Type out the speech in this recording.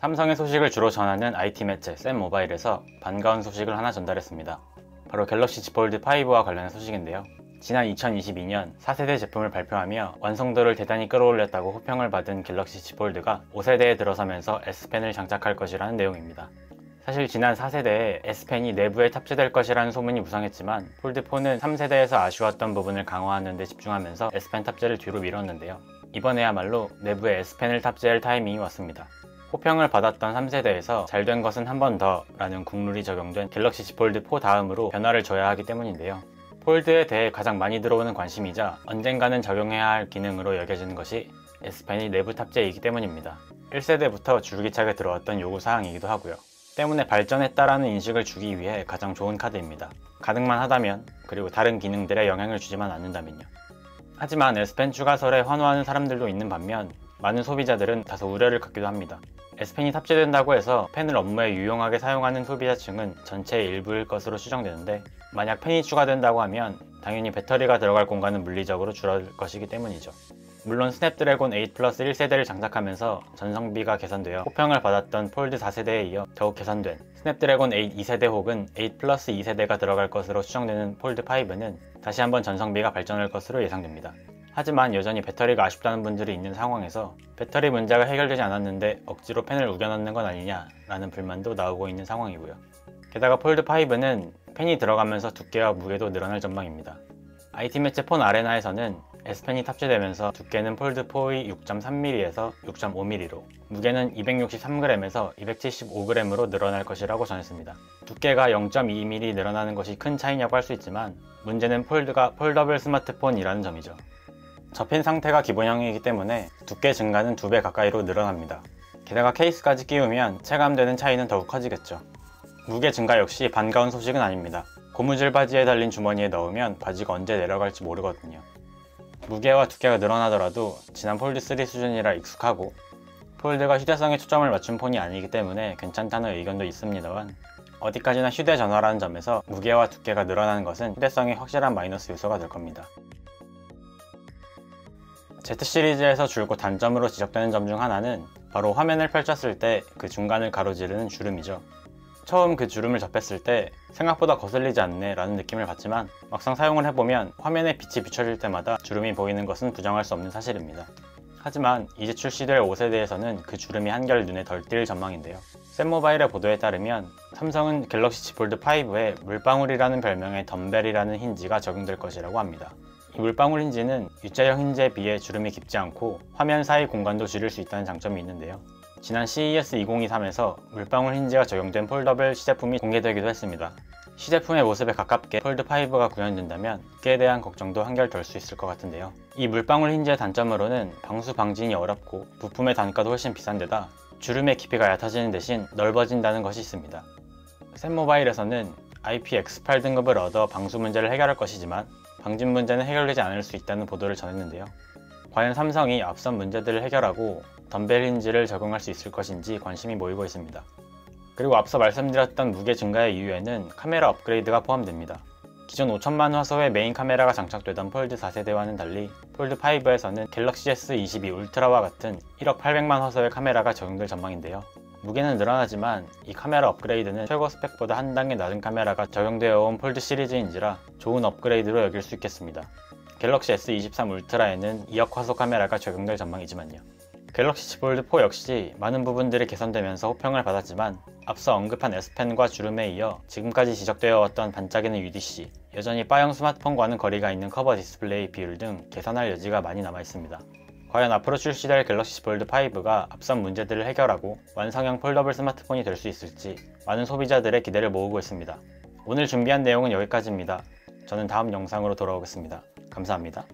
삼성의 소식을 주로 전하는 IT 매체 쌤모바일에서 반가운 소식을 하나 전달했습니다. 바로 갤럭시 Z 폴드 5와 관련한 소식인데요. 지난 2022년 4세대 제품을 발표하며 완성도를 대단히 끌어올렸다고 호평을 받은 갤럭시 Z 폴드가 5세대에 들어서면서 S펜을 장착할 것이라는 내용입니다. 사실 지난 4세대에 S펜이 내부에 탑재될 것이라는 소문이 무성했지만 폴드4는 3세대에서 아쉬웠던 부분을 강화하는 데 집중하면서 S펜 탑재를 뒤로 미뤘는데요. 이번에야말로 내부에 S펜을 탑재할 타이밍이 왔습니다. 호평을 받았던 3세대에서 잘된 것은 한 번 더 라는 국룰이 적용된 갤럭시 Z 폴드 4 다음으로 변화를 줘야 하기 때문인데요. 폴드에 대해 가장 많이 들어오는 관심이자 언젠가는 적용해야 할 기능으로 여겨지는 것이 S펜이 내부 탑재이기 때문입니다. 1세대부터 줄기차게 들어왔던 요구사항이기도 하고요. 때문에 발전했다라는 인식을 주기 위해 가장 좋은 카드입니다. 가능만 하다면, 그리고 다른 기능들에 영향을 주지만 않는다면요. 하지만 S펜 추가설에 환호하는 사람들도 있는 반면 많은 소비자들은 다소 우려를 갖기도 합니다. S펜이 탑재된다고 해서 펜을 업무에 유용하게 사용하는 소비자층은 전체의 일부일 것으로 추정되는데, 만약 펜이 추가된다고 하면 당연히 배터리가 들어갈 공간은 물리적으로 줄어들 것이기 때문이죠. 물론 스냅드래곤 8 플러스 1세대를 장착하면서 전성비가 개선되어 호평을 받았던 폴드 4세대에 이어 더욱 개선된 스냅드래곤 8 2세대 혹은 8 플러스 2세대가 들어갈 것으로 추정되는 폴드 5는 다시 한번 전성비가 발전할 것으로 예상됩니다. 하지만 여전히 배터리가 아쉽다는 분들이 있는 상황에서 배터리 문제가 해결되지 않았는데 억지로 펜을 우겨넣는 건 아니냐 라는 불만도 나오고 있는 상황이고요. 게다가 폴드 5는 펜이 들어가면서 두께와 무게도 늘어날 전망입니다. IT 매체 폰 아레나에서는 S펜이 탑재되면서 두께는 폴드4의 6.3mm에서 6.5mm로, 무게는 263g에서 275g으로 늘어날 것이라고 전했습니다. 두께가 0.2mm 늘어나는 것이 큰 차이냐고 할 수 있지만 문제는 폴드가 폴더블 스마트폰이라는 점이죠. 접힌 상태가 기본형이기 때문에 두께 증가는 2배 가까이로 늘어납니다. 게다가 케이스까지 끼우면 체감되는 차이는 더욱 커지겠죠. 무게 증가 역시 반가운 소식은 아닙니다. 고무줄 바지에 달린 주머니에 넣으면 바지가 언제 내려갈지 모르거든요. 무게와 두께가 늘어나더라도 지난 폴드3 수준이라 익숙하고 폴드가 휴대성에 초점을 맞춘 폰이 아니기 때문에 괜찮다는 의견도 있습니다만, 어디까지나 휴대전화라는 점에서 무게와 두께가 늘어나는 것은 휴대성의 확실한 마이너스 요소가 될 겁니다. Z 시리즈에서 줄곧 단점으로 지적되는 점 중 하나는 바로 화면을 펼쳤을 때 그 중간을 가로지르는 주름이죠. 처음 그 주름을 접했을 때 생각보다 거슬리지 않네 라는 느낌을 받지만 막상 사용을 해보면 화면에 빛이 비춰질 때마다 주름이 보이는 것은 부정할 수 없는 사실입니다. 하지만 이제 출시될 5세대에서는 그 주름이 한결 눈에 덜 띌 전망인데요. 쌤모바일의 보도에 따르면 삼성은 갤럭시 Z 폴드 5에 물방울이라는 별명의 덤벨이라는 힌지가 적용될 것이라고 합니다. 이 물방울 힌지는 U자형 힌지에 비해 주름이 깊지 않고 화면 사이 공간도 줄일 수 있다는 장점이 있는데요. 지난 CES 2023에서 물방울 힌지가 적용된 폴더블 시제품이 공개되기도 했습니다. 시제품의 모습에 가깝게 폴드5가 구현된다면 두께에 대한 걱정도 한결 덜 수 있을 것 같은데요. 이 물방울 힌지의 단점으로는 방수 방진이 어렵고 부품의 단가도 훨씬 비싼 데다 주름의 깊이가 얕아지는 대신 넓어진다는 것이 있습니다. 쌤모바일에서는 IPX8 등급을 얻어 방수 문제를 해결할 것이지만 방진 문제는 해결되지 않을 수 있다는 보도를 전했는데요. 과연 삼성이 앞선 문제들을 해결하고 덤벨 힌지를 적용할 수 있을 것인지 관심이 모이고 있습니다. 그리고 앞서 말씀드렸던 무게 증가의 이유에는 카메라 업그레이드가 포함됩니다. 기존 5천만 화소의 메인 카메라가 장착되던 폴드 4세대와는 달리 폴드 5에서는 갤럭시 S22 울트라와 같은 1억 800만 화소의 카메라가 적용될 전망인데요. 무게는 늘어나지만 이 카메라 업그레이드는 최고 스펙보다 한 단계 낮은 카메라가 적용되어 온 폴드 시리즈인지라 좋은 업그레이드로 여길 수 있겠습니다. 갤럭시 S23 울트라에는 2억 화소 카메라가 적용될 전망이지만요. 갤럭시 Z 폴드 4 역시 많은 부분들이 개선되면서 호평을 받았지만 앞서 언급한 S펜과 주름에 이어 지금까지 지적되어 왔던 반짝이는 UDC, 여전히 바형 스마트폰과는 거리가 있는 커버 디스플레이 비율 등 개선할 여지가 많이 남아 있습니다. 과연 앞으로 출시될 갤럭시 Z 폴드 5가 앞선 문제들을 해결하고 완성형 폴더블 스마트폰이 될 수 있을지 많은 소비자들의 기대를 모으고 있습니다. 오늘 준비한 내용은 여기까지입니다. 저는 다음 영상으로 돌아오겠습니다. 감사합니다.